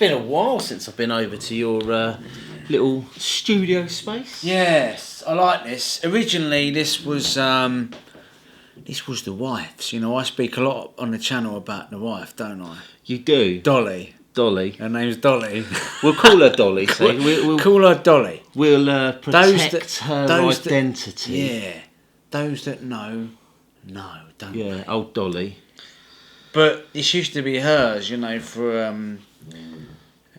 been a while since I've been over to your little studio space. Yes, I like this. Originally, this was the wife's. You know, I speak a lot on the channel about the wife, don't I? You do? Dolly. Dolly. Her name's Dolly. We'll call her Dolly. So we'll call her Dolly. We'll protect her identity. Yeah. Those that know, don't they? Yeah, old Dolly. But this used to be hers, you know, for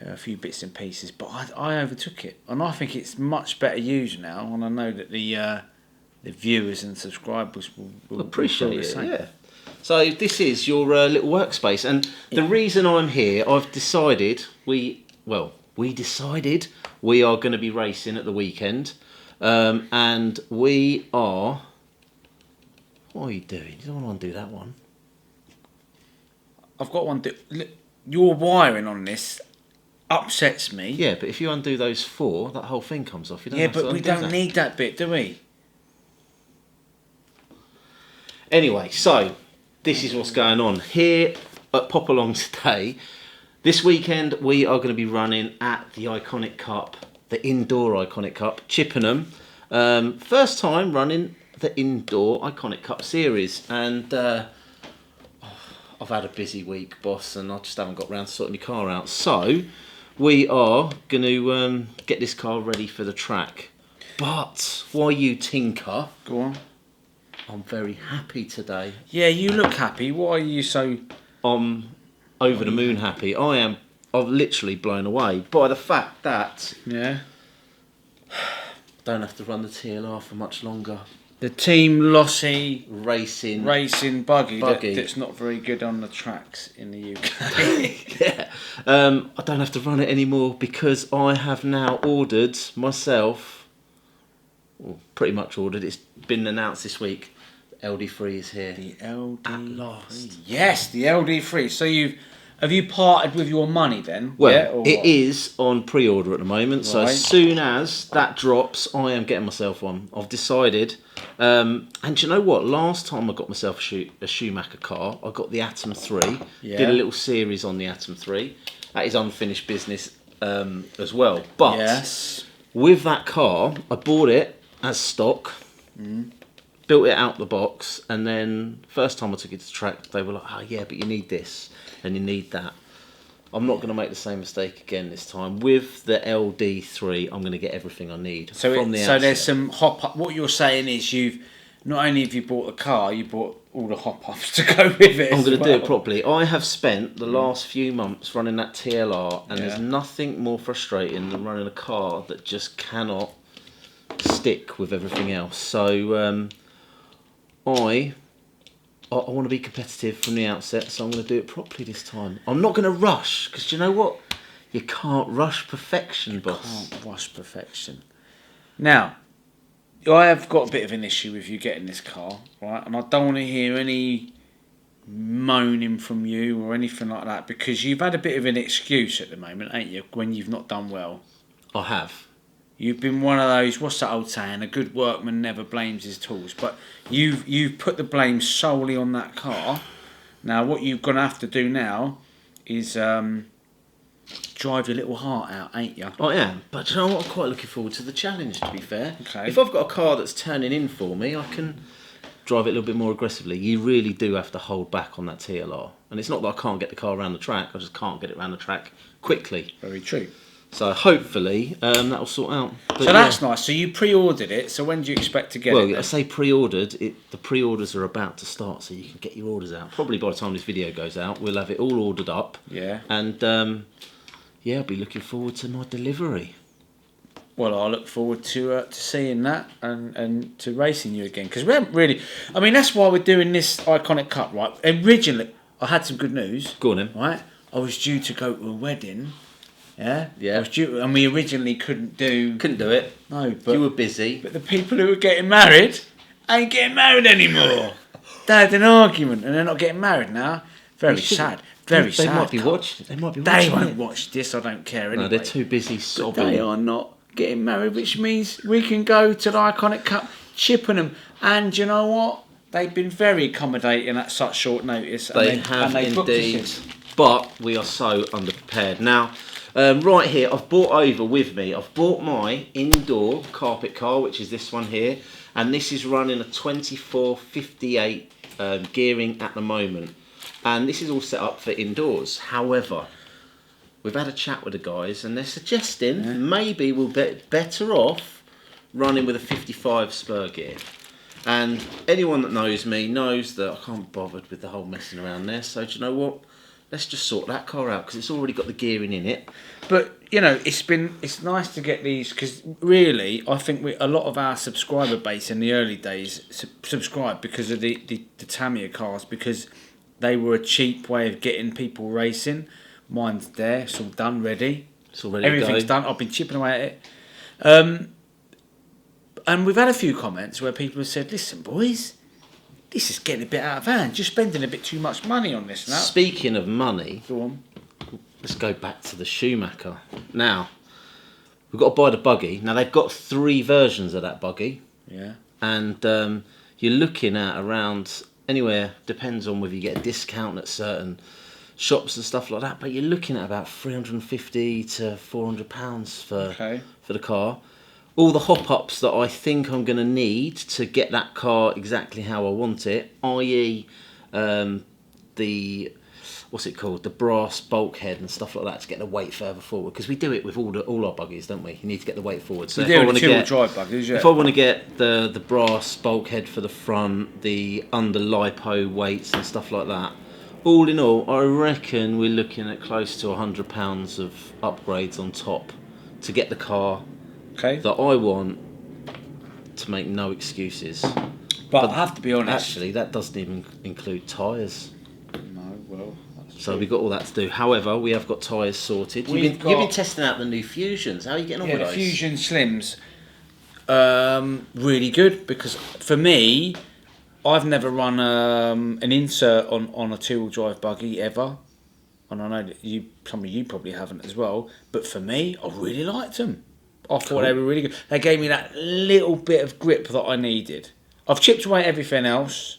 a few bits and pieces. But I overtook it, and I think it's much better used now. And I know that the viewers and subscribers will appreciate the same. it. Yeah. So this is your little workspace, and the reason I'm here, I've decided we decided we are going to be racing at the weekend, and we are. What are you doing? You don't want to undo that one. I've got one. Your wiring on this upsets me. Yeah, but if you undo those four, that whole thing comes off. You don't have but to we undo don't that. need that bit, do we? Anyway, so this is what's going on here at Pop Along today. This weekend we are going to be running at the Iconic Cup, the indoor Iconic Cup, Chippenham. First time running the indoor Iconic Cup series, and I've had a busy week, boss, and I just haven't got round to sorting my car out. So we are going to get this car ready for the track. But while you tinker, go on. I'm very happy today. Yeah, you look happy. Why are you so? I'm over the moon happy. I'm literally blown away by the fact that don't have to run the TLR for much longer. The Team Lossy racing buggy. That's not very good on the tracks in the UK. Yeah. I don't have to run it anymore because I have now ordered myself, well, pretty much ordered, it's been announced this week, the LD3 is here. The LD3. At last. Yes, the LD3. So have you parted with your money then? Well, it is on pre-order at the moment, so Right. as soon as that drops, I am getting myself one. I've decided, and you know what? Last time I got myself a Schumacher car, I got the Atom 3. Yeah. Did a little series on the Atom 3. That is unfinished business as well. But yes. with that car, I bought it as stock. Built it out the box, and then first time I took it to track, they were like, "Oh yeah, but you need this and you need that." I'm not going to make the same mistake again this time. With the LD3, I'm going to get everything I need from the outset. So there's some hop up. What you're saying is you've not only have you bought the car, you bought all the hop ups to go with it. I'm going to do it properly. I have spent the last few months running that TLR, and there's nothing more frustrating than running a car that just cannot stick with everything else. So I want to be competitive from the outset, so I'm going to do it properly this time. I'm not going to rush, because you know what? You can't rush perfection, boss. Can't rush perfection. Now, I have got a bit of an issue with you getting this car, right? And I don't want to hear any moaning from you or anything like that, because you've had a bit of an excuse at the moment, ain't you, when you've not done well. I have. You've been one of those, what's that old saying, a good workman never blames his tools. But you've put the blame solely on that car. Now, what you're going to have to do now is drive your little heart out, ain't you? I am, but you know what? I'm quite looking forward to the challenge, to be fair. Okay. If I've got a car that's turning in for me, I can drive it a little bit more aggressively. You really do have to hold back on that TLR. And it's not that I can't get the car around the track, I just can't get it around the track quickly. Very true. So hopefully that'll sort out. But so that's nice. So you pre-ordered it. So when do you expect to get it? Well, I say pre-ordered. The pre-orders are about to start, so you can get your orders out. Probably by the time this video goes out, we'll have it all ordered up. Yeah. And I'll be looking forward to my delivery. Well, I look forward to seeing that and to racing you again, because we haven't really. I mean, that's why we're doing this Iconic Cup, right? Originally, I had some good news. Go on then. Right, I was due to go to a wedding. Yeah. Yeah. I was due, and we originally couldn't do it. No, but you were busy. But the people who were getting married ain't getting married anymore. They had an argument, and they're not getting married now. Very sad. Very sad. They might be watching. They might be watching. They won't watch this. I don't care anyway. No, they're too busy sobbing. But they are not getting married, which means we can go to the Iconic Cup, Chippenham, and you know what? They've been very accommodating at such short notice. They have indeed. but we are so underprepared. Now, right here, I've brought over with me, I've brought my indoor carpet car, which is this one here, and this is running a 2458 gearing at the moment. And this is all set up for indoors. However, we've had a chat with the guys and they're suggesting maybe we'll be better off running with a 55 spur gear. And anyone that knows me knows that I can't be bothered with the whole messing around there. So do you know what? Let's just sort that car out because it's already got the gearing in it. But you know, it's nice to get these because really, I think a lot of our subscriber base in the early days subscribed because of the Tamiya cars, because they were a cheap way of getting people racing. Mine's there, it's all done, ready. It's all ready Everything's to go. done. I've been chipping away at it. And we've had a few comments where people have said, listen, boys, this is getting a bit out of hand. You're spending a bit too much money on this now. Speaking of money, Go on. let's go back to the Schumacher. Now, we've got to buy the buggy. Now, they've got 3 versions of that buggy. Yeah. And you're looking at around anywhere, depends on whether you get a discount at certain shops and stuff like that, but you're looking at about £350 to £400 for the car. All the hop-ups that I think I'm going to need to get that car exactly how I want it, i.e. the, what's it called, the brass bulkhead and stuff like that to get the weight further forward, because we do it with all our buggies, don't we? You need to get the weight forward. So if I want to get drive buggies, yeah. If I want to get the brass bulkhead for the front, the under Lipo weights and stuff like that, all in all, I reckon we're looking at close to £100 of upgrades on top to get the car that I want, to make no excuses. But I have to be honest. Actually, that doesn't even include tyres. No, well, that's So true. we've got all that to do. However, we have got tyres sorted. You've been testing out the new Fusions. How are you getting on with the those? Fusion Slims, really good, because for me, I've never run an insert on a 2-wheel drive buggy ever, and I know that some of you probably haven't as well. But for me, I really liked them. I thought they were really good. They gave me that little bit of grip that I needed. I've chipped away everything else,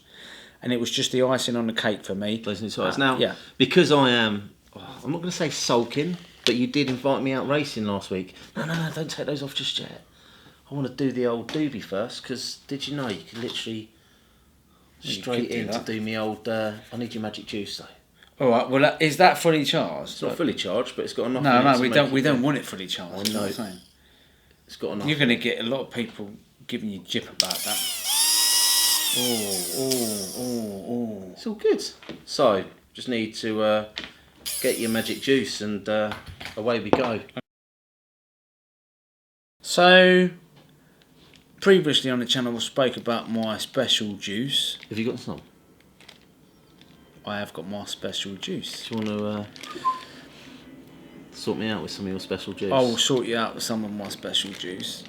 and it was just the icing on the cake for me. Those new tyres. Now, because I am, I'm not going to say sulking, but you did invite me out racing last week. No, don't take those off just yet. I want to do the old doobie first, because did you know you can literally straight in to do me old, I need your magic juice though. All right. Well, is that fully charged? It's not fully charged, but it's got enough. No, we don't want it fully charged. I know. It's got enough. You're going to get a lot of people giving you jip about that. Oh. It's all good. So, just need to get your magic juice and away we go. So, previously on the channel I spoke about my special juice. Have you got some? I have got my special juice. Do you want to sort me out with some of your special juice? I will sort you out with some of my special juice.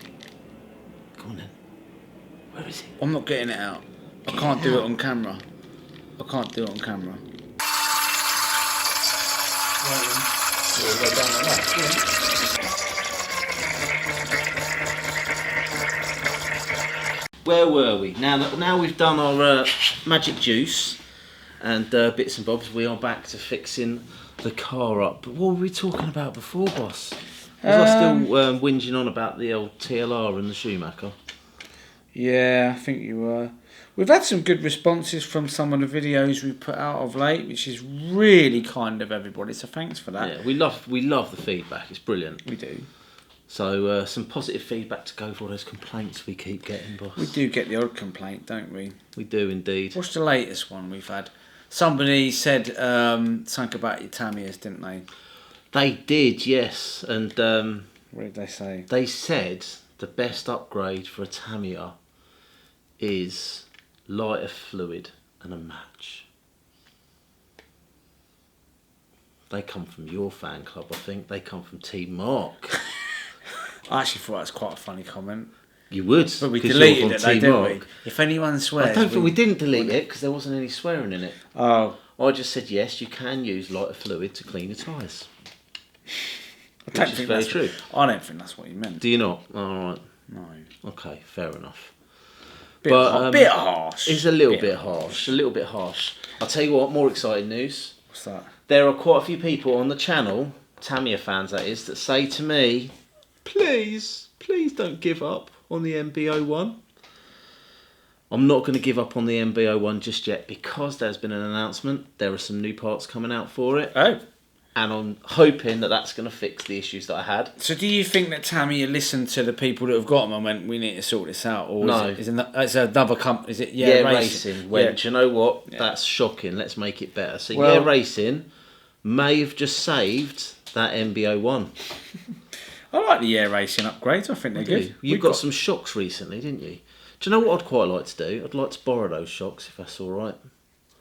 Go on then. Where is it? I'm not getting it out. I can't do it on camera. Where were we? Now we've done our magic juice and bits and bobs, we are back to fixing the car up. But what were we talking about before, boss? Was I still whinging on about the old TLR and the Schumacher? Yeah, I think you were. We've had some good responses from some of the videos we put out of late, which is really kind of everybody, so thanks for that. Yeah, we love the feedback, it's brilliant. We do. So some positive feedback to go for all those complaints we keep getting, boss. We do get the odd complaint, don't we? We do indeed. What's the latest one we've had? Somebody said something about your Tamiyas, didn't they? They did, yes. And what did they say? They said the best upgrade for a Tamiya is lighter fluid and a match. They come from your fan club, I think. They come from Team Mark. I actually thought that was quite a funny comment. You would, but we deleted it, didn't we? If anyone swears, I don't think we didn't delete it because there wasn't any swearing in it. Oh, I just said yes, you can use lighter fluid to clean your tyres. I don't think that's true. I don't think that's what you meant. Do you not? All right. No. Okay, fair enough. Bit harsh. It's a little bit harsh. A little bit harsh. I'll tell you what. More exciting news. What's that? There are quite a few people on the channel, Tamiya fans that is, that say to me, please don't give up on the MB01. I'm not going to give up on the MB01 just yet because there's been an announcement. There are some new parts coming out for it. Oh. And I'm hoping that that's going to fix the issues that I had. So do you think that Tamiya listened to the people that have got them and went, we need to sort this out? Or no. Is it another company? Is it Racing? Went, yeah. do you know what? Yeah. That's shocking. Let's make it better. So Racing may have just saved that MB01. I like the Racing upgrades. I think they're good. You got some shocks recently, didn't you? Do you know what I'd quite like to do? I'd like to borrow those shocks if that's all right.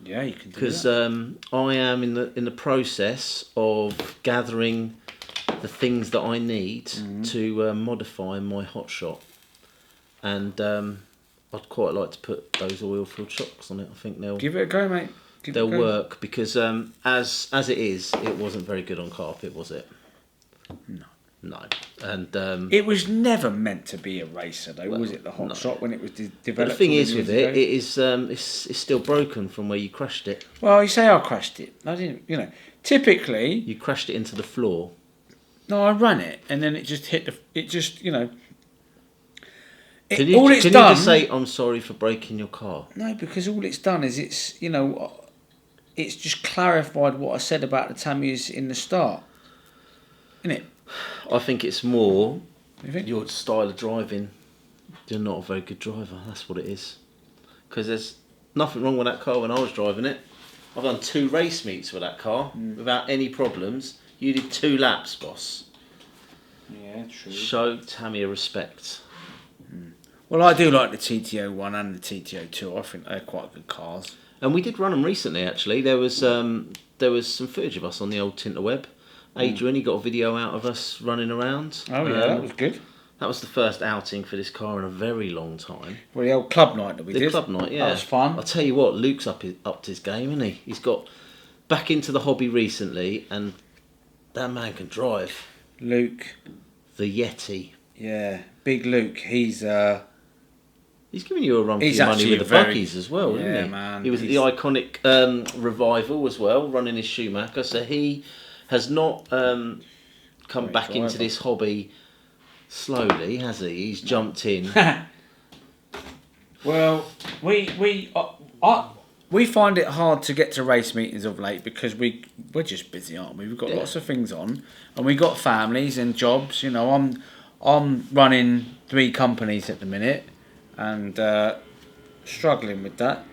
Yeah, you can do that. Because I am in the process of gathering the things that I need to modify my hotshot, and I'd quite like to put those oil-filled shocks on it. I think they'll give it a go, mate. They'll work because as it is, it wasn't very good on carpet, was it? No. And it was never meant to be a racer, though, was it? The hot shot when it was developed. But the thing is with it, it is it's still broken from where you crashed it. Well, you say I crashed it. I didn't. You know, typically you crashed it into the floor. No, I ran it, and then it just hit the. It just, you know. Can you just say I'm sorry for breaking your car? No, because all it's done is it's it's just clarified what I said about the Tamiyas in the start, isn't it? I think it's more your style of driving. You're not a very good driver. That's what it is. Because there's nothing wrong with that car when I was driving it. I've done 2 race meets with that car without any problems. You did 2 laps, boss. Yeah, true. Show Tamiya respect. Well, I do like the TT01 and the TT02. I think they're quite good cars. And we did run them recently, actually. There was some footage of us on the old Tinterweb. Adrian, he got a video out of us running around. Oh yeah, that was good. That was the first outing for this car in a very long time. Well, the old club night that we did. The club night, yeah. That was fun. I'll tell you what, Luke's upped his game, isn't he? He's got back into the hobby recently, and that man can drive. Luke. The Yeti. Yeah, big Luke. He's giving you a run for your money with the buggies as well, isn't he? Man. He was at the iconic revival as well, running his Schumacher, so he has not come back into this hobby slowly, has he? He's jumped in. Well, we find it hard to get to race meetings of late because we're just busy, aren't we? We've got lots of things on, and we got families and jobs. You know, I'm running 3 companies at the minute, and struggling with that.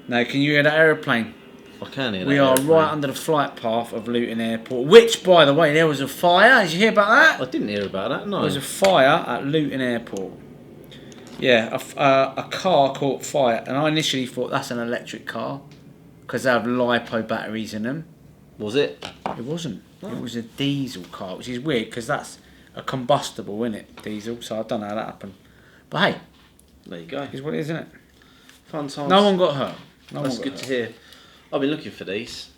Now, can you hear that aeroplane? I can hear that. We are right under the flight path of Luton Airport, which, by the way, there was a fire. Did you hear about that? I didn't hear about that, no. There was a fire at Luton Airport. Yeah, a car caught fire, and I initially thought that's an electric car because they have Lipo batteries in them. Was it? It wasn't. No. It was a diesel car, which is weird because that's a combustible, isn't it? Diesel, so I don't know how that happened. But hey, there you go. It's what it is, isn't it? Fun times. No one got hurt. That's good to hear. I've been looking for these.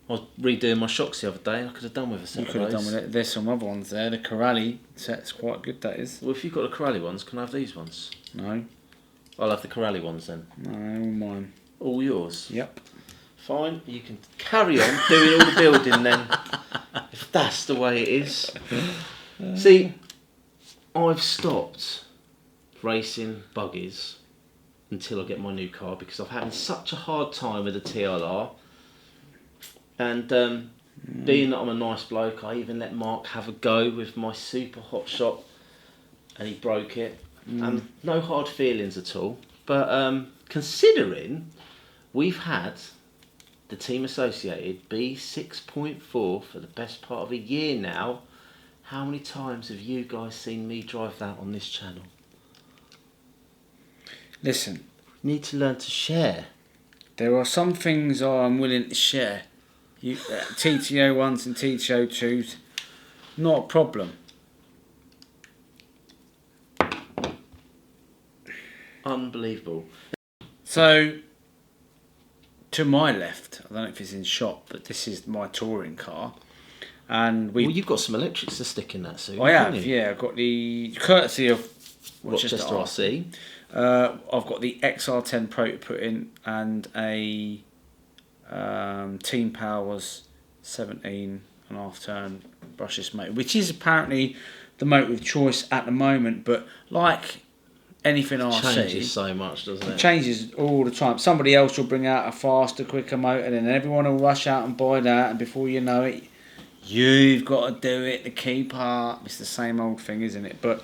I was redoing my shocks the other day. I could have done with a set of those. You could have done with it. There's some other ones there. The Corrali set's quite good, that is. Well, if you've got the Corrali ones, can I have these ones? No. I'll have the Corrali ones then. No, all mine. All yours? Yep. Fine. You can carry on doing all the building then. If that's the way it is. See, I've stopped racing buggies until I get my new car because I've had such a hard time with the TLR. And being that I'm a nice bloke, I even let Mark have a go with my super hot shot, and he broke it. And no hard feelings at all. But considering we've had the Team Associated B6.4 for the best part of a year now, how many times have you guys seen me drive that on this channel? Listen. You need to learn to share. There are some things I'm willing to share. TT01s and TT02s, not a problem. Unbelievable. So, to my left, I don't know if it's in shot, but this is my touring car. And you've got some electrics to stick in that soon. I have, yeah. I've got the courtesy of Rochester RC. I've got the XR10 Pro to put in and a Teampowers 17.5 turn brushless motor, which is apparently the motor of choice at the moment. But like anything RC, changes so much, doesn't it? Changes all the time. Somebody else will bring out a faster, quicker motor, and then everyone will rush out and buy that, and before you know it, you've got to do it to keep up. It's the same old thing, isn't it? But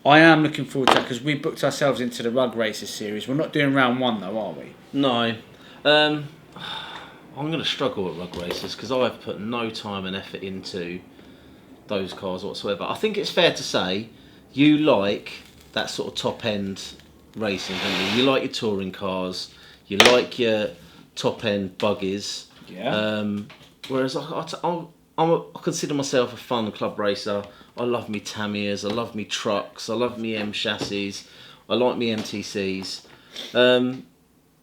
I am looking forward to that because we booked ourselves into the Rug Races series. We're not doing round 1 though, are we? No. I'm going to struggle at Rug Races because I've put no time and effort into those cars whatsoever. I think it's fair to say you like that sort of top end racing, don't you? You like your touring cars, you like your top end buggies. Yeah. Whereas I consider myself a fun club racer. I love me Tamiyas, I love me trucks, I love me M chassis, I like me MTCs.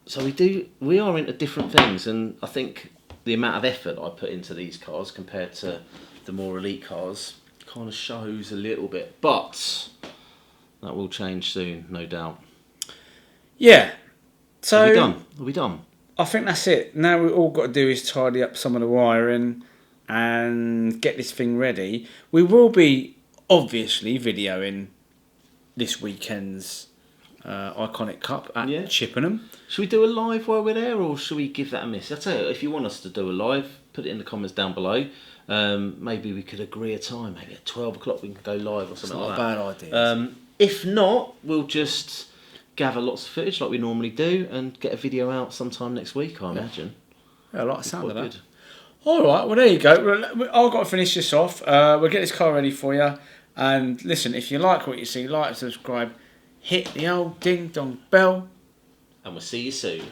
So we are into different things, and I think the amount of effort I put into these cars compared to the more elite cars kind of shows a little bit, but that will change soon, no doubt. Yeah. So Are we done? Are we done? I think that's it. Now we've all got to do is tidy up some of the wiring and get this thing ready. We will be obviously videoing this weekend's Iconic Cup at Chippenham. Should we do a live while we're there, or should we give that a miss? I'll tell you, if you want us to do a live, put it in the comments down below. Maybe we could agree a time. Maybe at 12 o'clock we can go live or something like that. Not a bad idea. If not, we'll just gather lots of footage like we normally do and get a video out sometime next week, I imagine. Yeah, I like the sound of that. Good. All right, well, there you go. I've got to finish this off. We'll get this car ready for you. And listen, if you like what you see, like, subscribe, hit the old ding-dong bell. And we'll see you soon.